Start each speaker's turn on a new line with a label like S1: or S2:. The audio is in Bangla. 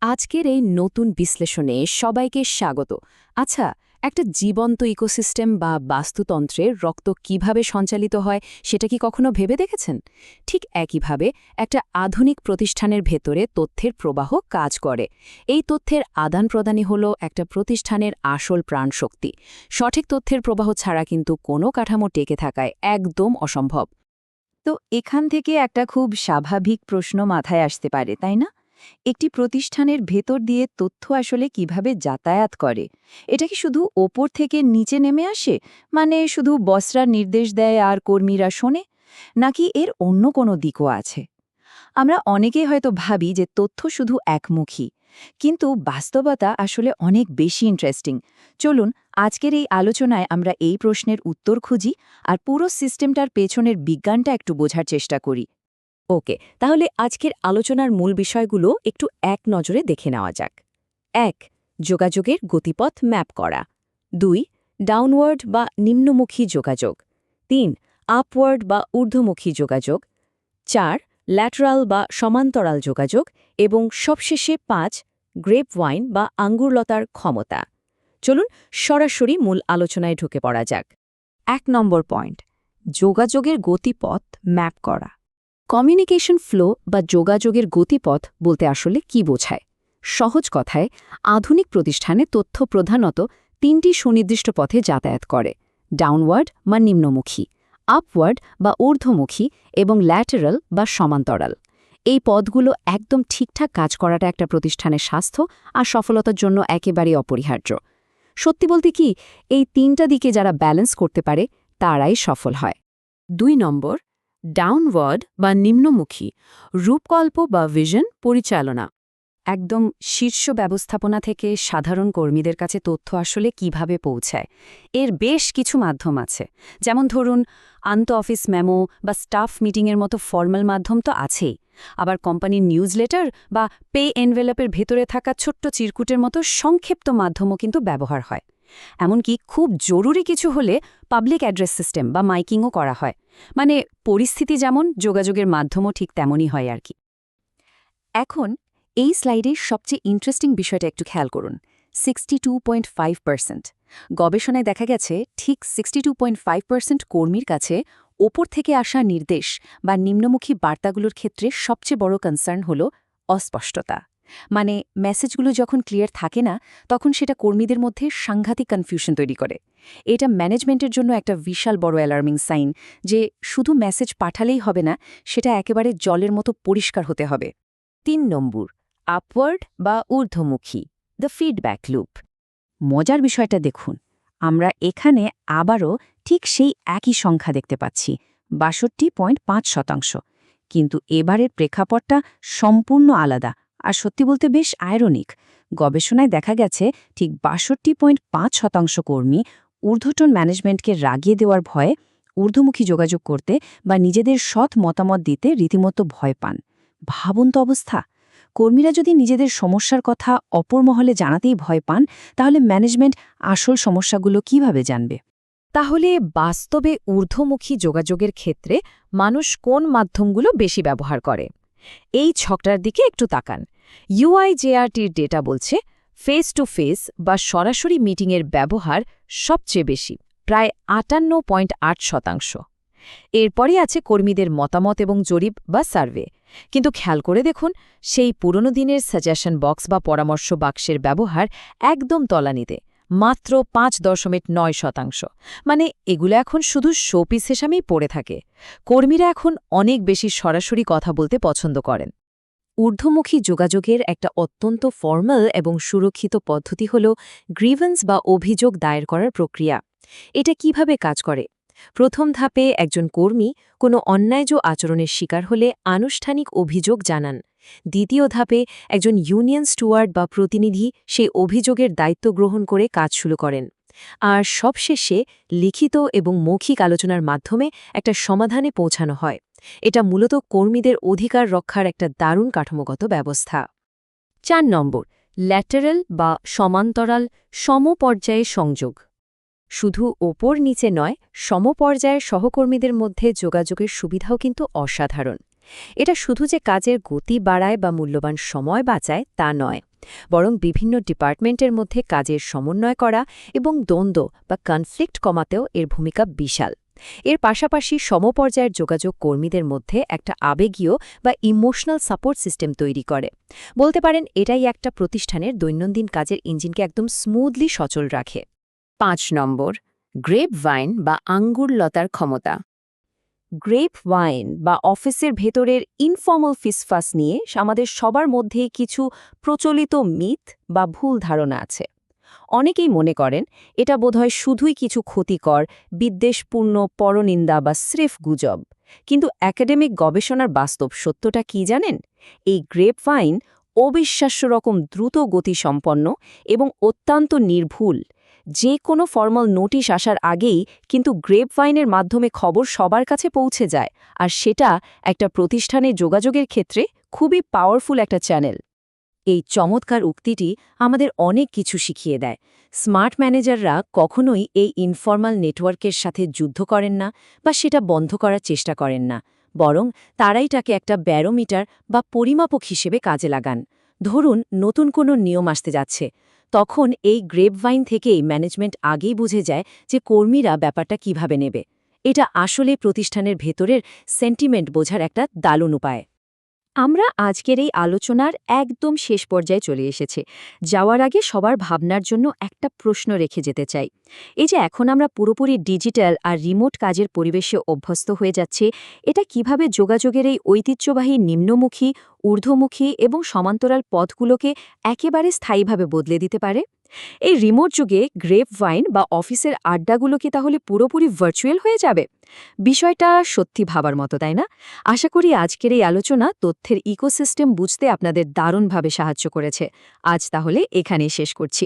S1: আজকের এই নতুন বিশ্লেষণে সবাইকে স্বাগত। আচ্ছা, একটা জীবন্ত ইকোসিস্টেম বা বাস্তুতন্ত্রে রক্ত কিভাবে সঞ্চালিত হয় সেটা কি কখনো ভেবে দেখেছেন? ঠিক একইভাবে একটা আধুনিক প্রতিষ্ঠানের ভেতরে তথ্যের প্রবাহ কাজ করে। এই তথ্যের আদান প্রদানই হলো একটা প্রতিষ্ঠানের আসল প্রাণশক্তি। সঠিক তথ্যের প্রবাহ ছাড়া কিন্তু কোনো কাঠামো টেকে থাকায় একদম অসম্ভব।
S2: তো এখান থেকে একটা খুব স্বাভাবিক প্রশ্ন মাথায় আসতে পারে, তাই না? একটি প্রতিষ্ঠানের ভেতর দিয়ে তথ্য আসলে কিভাবে যাতায়াত করে? এটা কি শুধু ওপর থেকে নিচে নেমে আসে, মানে শুধু বসরা নির্দেশ দেয় আর কর্মীরা শোনে, নাকি এর অন্য কোনো দিকও আছে? আমরা অনেকেই হয়তো ভাবি যে তথ্য শুধু একমুখী, কিন্তু বাস্তবতা আসলে অনেক বেশি ইন্টারেস্টিং। চলুন আজকের এই আলোচনায় আমরা এই প্রশ্নের উত্তর খুঁজি আর পুরো সিস্টেমটার পেছনের বিজ্ঞানটা একটু বোঝার চেষ্টা করি।
S1: ওকে, তাহলে আজকের আলোচনার মূল বিষয়গুলো একটু এক নজরে দেখে নেওয়া যাক। ১. যোগাযোগের গতিপথ ম্যাপ করা। ২. ডাউনওয়ার্ড বা নিম্নমুখী যোগাযোগ। ৩. আপওয়ার্ড বা ঊর্ধ্বমুখী যোগাযোগ। ৪. ল্যাটারাল বা সমান্তরাল যোগাযোগ। এবং সবশেষে ৫. গ্রেপভাইন বা আঙ্গুরলতার ক্ষমতা। চলুন সরাসরি মূল আলোচনায় ঢুকে পড়া যাক।
S2: ১ নম্বর পয়েন্ট, যোগাযোগের গতিপথ ম্যাপ করা।
S1: কমিউনিকেশন ফ্লো বা যোগাযোগের গতিপথ বলতে আসলে কি বোঝায়? সহজ কথায়, আধুনিক প্রতিষ্ঠানে তথ্য প্রধানত তিনটি সুনির্দিষ্ট পথে যাতায়াত করে: ডাউনওয়ার্ড বা নিম্নমুখী, আপওয়ার্ড বা ঊর্ধ্বমুখী এবং ল্যাটারাল বা সমান্তরাল। এই পথগুলো একদম ঠিকঠাক কাজ করাটা একটা প্রতিষ্ঠানের স্বাস্থ্য আর সফলতার জন্য একেবারেই অপরিহার্য। সত্যি বলতে কি, এই তিনটা দিকে যারা ব্যালেন্স করতে পারে তারাই সফল হয়।
S2: ২ নম্বর, ডাউনওয়ার্ড বা নিম্নমুখী, রূপকল্প বা ভিশন পরিচালনা।
S1: একদম শীর্ষ ব্যবস্থাপনা থেকে সাধারণ কর্মীদের কাছে তথ্য আসলে কিভাবে পৌঁছায়, এর বেশ কিছু মাধ্যম আছে। যেমন ধরুন, আন্তঃঅফিস মেমো বা স্টাফ মিটিংয়ের মতো ফর্মাল মাধ্যম তো আছেই। আবার কোম্পানির নিউজলেটার বা পে এনভেলপের ভেতরে থাকা ছোট্ট চিরকুটের মতো সংক্ষিপ্ত মাধ্যমও কিন্তু ব্যবহার হয়। এমনকি খুব জরুরি কিছু হলে পাবলিক অ্যাড্রেস সিস্টেম বা মাইকিংও করা হয়। মানে পরিস্থিতি যেমন, যোগাযোগের মাধ্যমও ঠিক তেমনই হয় আর কি। এখন এই স্লাইডের সবচেয়ে ইন্টারেস্টিং বিষয়টা একটু খেয়াল করুন। 62.5%। গবেষণায় দেখা গেছে ঠিক 62.5% কর্মীর কাছে ওপর থেকে আসা নির্দেশ বা নিম্নমুখী বার্তাগুলোর ক্ষেত্রে সবচেয়ে বড় কনসার্ন হল অস্পষ্টতা। মানে মেসেজগুলো যখন ক্লিয়ার থাকে না, তখন সেটা কর্মীদের মধ্যে সাংঘাতিক কনফিউশন তৈরি করে। এটা ম্যানেজমেন্টের জন্য একটা বিশাল বড় অ্যালার্মিং সাইন যে শুধু মেসেজ পাঠালেই হবে না, সেটা একেবারে জলের মতো পরিষ্কার হতে হবে। ৩ নম্বর, আপওয়ার্ড বা ঊর্ধ্বমুখী, দ্য ফিডব্যাক লুপ। মজার বিষয়টা দেখুন, আমরা এখানে আবারও ঠিক সেই একই সংখ্যা দেখতে পাচ্ছি, ৬২.৫%। কিন্তু এবারের প্রেক্ষাপটটা সম্পূর্ণ আলাদা, আর সত্যি বলতে বেশ আয়রনিক। গবেষণায় দেখা গেছে ঠিক ৬২.৫% কর্মী ঊর্ধ্বতন ম্যানেজমেন্টকে রাগিয়ে দেওয়ার ভয়ে ঊর্ধ্বমুখী যোগাযোগ করতে বা নিজেদের সৎ মতামত দিতে রীতিমতো ভয় পান। ভাবুন তো অবস্থা! কর্মীরা যদি নিজেদের সমস্যার কথা অপর মহলে জানাতেই ভয় পান, তাহলে ম্যানেজমেন্ট আসল সমস্যাগুলো কিভাবে জানবে? তাহলে বাস্তবে ঊর্ধ্বমুখী যোগাযোগের ক্ষেত্রে মানুষ কোন মাধ্যমগুলো বেশি ব্যবহার করে? এই ছকটার দিকে একটু তাকান। ইউআইজেআরটির ডেটা বলছে ফেস টু ফেস বা সরাসরি মিটিংয়ের ব্যবহার সবচেয়ে বেশি, প্রায় ৫৮.৮%। এরপরই আছে কর্মীদের মতামত এবং জরিপ বা সার্ভে। কিন্তু খেয়াল করে দেখুন, সেই পুরনো দিনের সাজেশন বক্স বা পরামর্শ বাক্সের ব্যবহার একদম তলানিতে, মাত্র ৫.৯%। মানে এগুলো এখন শুধু শোপিস হিসাবেই পড়ে থাকে। কর্মীরা এখন অনেক বেশি সরাসরি কথা বলতে পছন্দ করেন। ঊর্ধ্বমুখী যোগাযোগের একটা অত্যন্ত ফর্মাল এবং সুরক্ষিত পদ্ধতি হল গ্রিভেন্স বা অভিযোগ দায়ের করার প্রক্রিয়া। এটা কিভাবে কাজ করে? প্রথম ধাপে একজন কর্মী কোনো অন্যায়্য আচরণের শিকার হলে আনুষ্ঠানিক অভিযোগ জানান। দ্বিতীয় ধাপে একজন ইউনিয়ন স্টুয়ার্ড বা প্রতিনিধি সেই অভিযোগের দায়িত্ব গ্রহণ করে কাজ শুরু করেন। আর সবশেষে লিখিত এবং মৌখিক আলোচনার মাধ্যমে একটা সমাধানে পৌঁছানো হয়। এটা মূলত কর্মীদের অধিকার রক্ষার একটা দারুণ কাঠামোগত ব্যবস্থা। ৪ নম্বর, ল্যাটারাল বা সমান্তরাল সমপর্যায়ে সংযোগ। শুধু ওপর নিচে নয়, সমপর্যায়ের সহকর্মীদের মধ্যে যোগাযোগের সুবিধাও কিন্তু অসাধারণ।
S2: এটা শুধু যে কাজের গতি বাড়ায় বা মূল্যবান সময় বাঁচায় তা নয়, বরং বিভিন্ন ডিপার্টমেন্টের মধ্যে কাজের সমন্বয় করা এবং দ্বন্দ্ব বা কনফ্লিক্ট কমাতেও এর ভূমিকা বিশাল। এর পাশাপাশি সমপর্যায়ের যোগাযোগ কর্মীদের মধ্যে একটা আবেগীয় বা ইমোশনাল সাপোর্ট সিস্টেম তৈরি করে। বলতে পারেন এটাই একটা প্রতিষ্ঠানের দৈনন্দিন কাজের ইঞ্জিনকে একদম স্মুথলি সচল রাখে। ৫ নম্বর, গ্রেপ ভাইন বা আঙ্গুর লতার ক্ষমতা।
S1: গ্রেপ ওয়াইন বা অফিসের ভেতরের ইনফর্মাল ফিসফাস নিয়ে আমাদের সবার মধ্যে কিছু প্রচলিত মিথ বা ভুল ধারণা আছে। অনেকেই মনে করেন এটা বোধহয় শুধুই কিছু ক্ষতিকর, বিদ্বেষপূর্ণ পরনিন্দা বা স্রেফ গুজব। কিন্তু একাডেমিক গবেষণার বাস্তব সত্যটা কি জানেন? এই গ্রেপ ওয়াইন অবিশ্বাস্য রকম দ্রুত গতিসম্পন্ন এবং অত্যন্ত নির্ভুল। যে কোনো ফর্মাল নোটিশ আসার আগেই কিন্তু গ্রেপ ওয়াইনের মাধ্যমে খবর সবার কাছে পৌঁছে যায়, আর সেটা একটা প্রতিষ্ঠানে যোগাযোগের ক্ষেত্রে খুবই পাওয়ারফুল একটা চ্যানেল। এই চমৎকার উক্তিটি আমাদের অনেক কিছু শিখিয়ে দেয়। স্মার্ট ম্যানেজাররা কখনোই এই ইনফর্মাল নেটওয়ার্কের সাথে যুদ্ধ করেন না বা সেটা বন্ধ করার চেষ্টা করেন না, বরং তারাই তাকে একটা ব্যারোমিটার বা পরিমাপক হিসেবে কাজে লাগান। ধরুন নতুন কোনো নিয়ম আসতে যাচ্ছে, তখন এই গ্রেপভাইন থেকেই ম্যানেজমেন্ট আগেই বুঝে যায় যে কর্মীরা ব্যাপারটা কিভাবে নেবে। এটা আসলে প্রতিষ্ঠানের ভেতরের সেন্টিমেন্ট বোঝার একটা দারুণ উপায়। আমরা আজকের এই আলোচনার একদম শেষ পর্যায়ে চলে এসেছি। যাওয়ার আগে সবার ভাবনার জন্য একটা প্রশ্ন রেখে যেতে চাই। এই যে এখন আমরা পুরোপুরি ডিজিটাল আর রিমোট কাজের পরিবেশে অভ্যস্ত হয়ে যাচ্ছি, এটা কিভাবে যোগাযোগের এই ঐতিহ্যবাহী নিম্নমুখী, ঊর্ধ্বমুখী এবং সমান্তরাল পথগুলোকে একেবারে স্থায়ীভাবে বদলে দিতে পারে? এই রিমোট যুগে গ্রেপ ভাইন বা অফিসের আড্ডাগুলো কি তাহলে পুরোপুরি ভার্চুয়াল হয়ে যাবে? বিষয়টা সত্যি ভাবার মতো, তাই না? আশা করি আজকের এই আলোচনা তথ্যের ইকোসিস্টেম বুঝতে আপনাদের দারুণভাবে সাহায্য করেছে। আজ তাহলে এখানেই শেষ করছি।